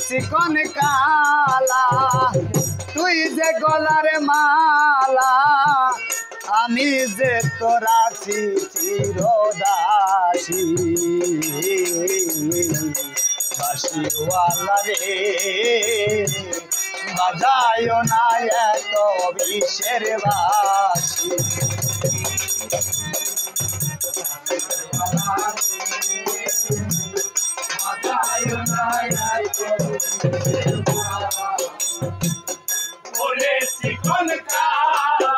চিকন কালা তুই যে গলার মালা আমি যে তোরা চিরদাসী বাঁশিওয়ালা রে বাজায় না এত বিষের বাঁশি ওরে চিকন কালা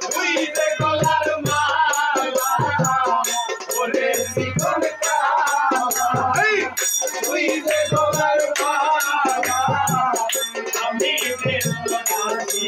তুই যে গলার মালা ওরে চিকন কালা তুই যে গলার মালা আমি যে তোরাছি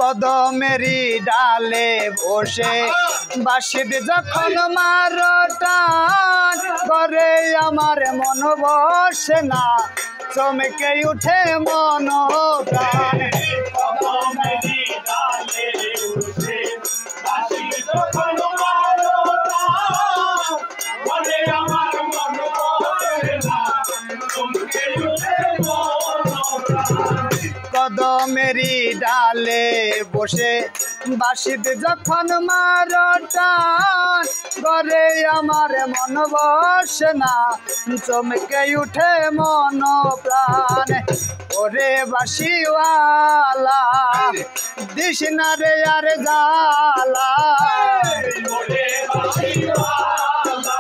কদমেরি ডালে বসে বাঁশির যখন মারো টান করে আমার মন বসে না চমকে উঠে মন প্রাণ কদমেরি ডালে বসে বাঁশি যখন মারো টান করে আমার মন বসে না চমকে উঠে মন প্রাণ কদমেরি ডালে বসে বাঁশির যখন মারো টান করে আমার মন বসে না চমকে উঠে মন প্রাণ ওরে বাঁশিওয়ালা দিস না রে আর জালা ওরে বাঁশিওয়ালা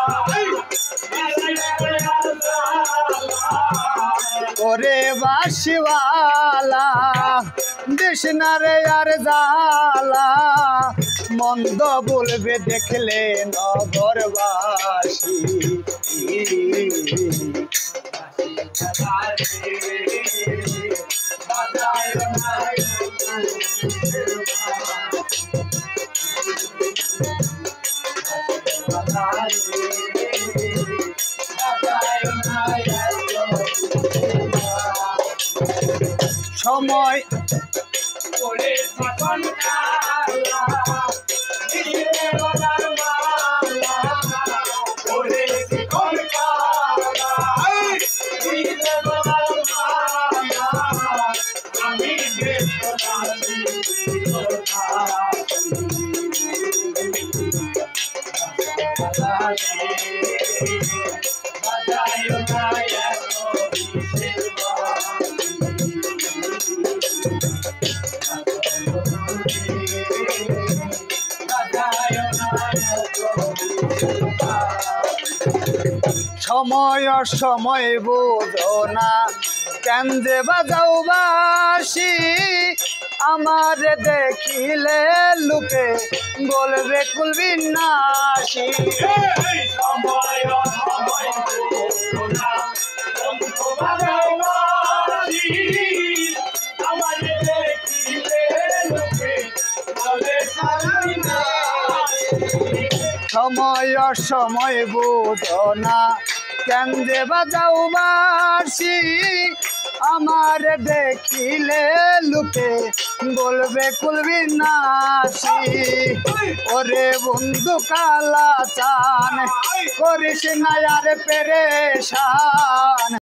ওরে বাঁশিওয়ালা দিস না রে আর জালা মন্দ বলবে দেখলে নগরবাসী সময় ওরে চিকন কালা তুই যে গলার মালা ওরে চিকন কালা তুই যে গলার মালা আমি যে তোরাছি বাজায় না এত বিষের সময় সময় বোঝো না কেন যে বাজাও বাঁশি আমার দেখিলে লোকে বলবে কুলবিনাশী সময় সময় না বন্ধ বাজাও বাঁশি আমার দেখিলে লোকে বলে সময় সময় বোঝো না কেন যে বাজাও বাঁশি আমার দেখিলে লোকে বলবে কুলবিনাশী ওরে বন্ধু কালা চান করিস না আর পেরেশান